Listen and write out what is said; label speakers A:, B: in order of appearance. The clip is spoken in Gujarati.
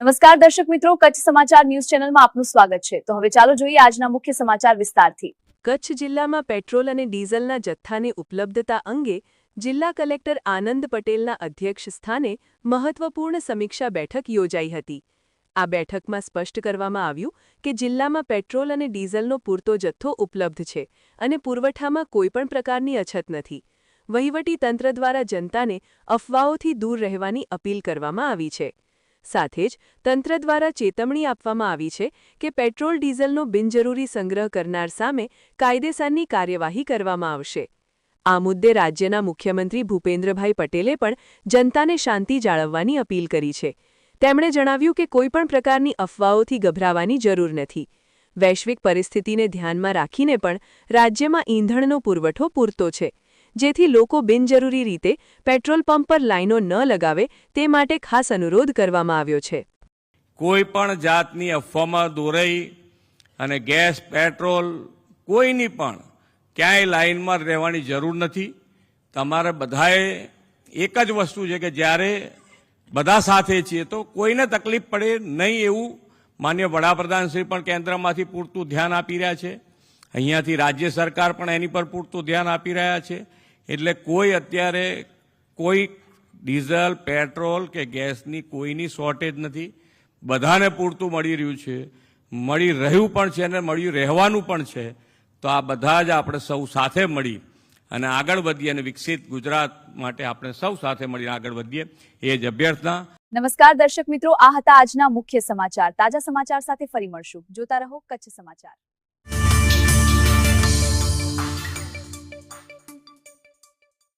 A: નમસ્કાર દર્શક મિત્રો, કચ્છ સમાચાર ન્યૂઝ ચેનલમાં આપનું સ્વાગત છે। તો હવે ચાલો જોઈએ આજના મુખ્ય સમાચાર વિસ્તારથી।
B: કચ્છ જિલ્લામાં પેટ્રોલ અને ડીઝલના જથ્થાની ઉપલબ્ધતા અંગે જિલ્લા કલેક્ટર આનંદ પટેલના અધ્યક્ષ સ્થાને મહત્વપૂર્ણ સમીક્ષા બેઠક યોજાઈ હતી। આ બેઠકમાં સ્પષ્ટ કરવામાં આવ્યું કે જિલ્લામાં પેટ્રોલ અને ડીઝલનો પૂરતો જથ્થો ઉપલબ્ધ છે અને પુરવઠામાં કોઈપણ પ્રકારની અછત નથી। વહીવટી તંત્ર દ્વારા જનતાને અફવાઓથી દૂર રહેવાની અપીલ કરવામાં આવી છે। સાથે જ તંત્ર દ્વારા ચેતવણી આપવામાં આવી છે કે પેટ્રોલ ડીઝલનો બિનજરૂરી સંગ્રહ કરનાર સામે કાયદેસરની કાર્યવાહી કરવામાં આવશે। આ મુદ્દે રાજ્યના મુખ્યમંત્રી ભૂપેન્દ્રભાઈ પટેલે પણ જનતાને શાંતિ જાળવવાની અપીલ કરી છે। તેમણે જણાવ્યું કે કોઈપણ પ્રકારની અફવાઓથી ગભરાવાની જરૂર નથી। વૈશ્વિક પરિસ્થિતિને ધ્યાનમાં રાખીને પણ રાજ્યમાં ઈંધણનો પુરવઠો પૂરતો છે, જેથી લોકો બિનજરૂરી રીતે પેટ્રોલ પંપ પર લાઈનો ન લગાવે તે માટે ખાસ અનુરોધ કરવામાં આવ્યો છે।
C: કોઈ પણ જાતની અફવામાં દોરાઈ અને ગેસ પેટ્રોલ કોઈની પણ ક્યાંય લાઈનમાં રહેવાની જરૂર નથી। તમારે બધાએ એક જ વસ્તુ છે કે જ્યારે બધા સાથે છીએ તો કોઈને તકલીફ પડે નહીં એવું માનનીય વડાપ્રધાનશ્રી પણ કેન્દ્રમાંથી પૂરતું ધ્યાન આપી રહ્યા છે। અહીંયાથી રાજ્ય સરકાર પણ એની પર પૂરતું ધ્યાન આપી રહ્યા છે। એટલે કોઈ અત્યારે કોઈ ડીઝલ પેટ્રોલ કે ગેસની કોઈની શોર્ટેજ નથી। બધાને પૂરતું મળી રહ્યું છે, મળી રહ્યું પણ છે અને મળી રહેવાનું પણ છે। તો આ બધા જ આપણે સૌ સાથે મળી અને આગળ વધીએ અને વિકસિત ગુજરાત માટે આપણે સૌ સાથે મળીને આગળ વધીએ એ જ અભ્યર્થના।
A: નમસ્કાર દર્શક મિત્રો, આ હતા આજના મુખ્ય સમાચાર। તાજા સમાચાર સાથે ફરી મળશું। જોતા રહો કચ્છ સમાચાર।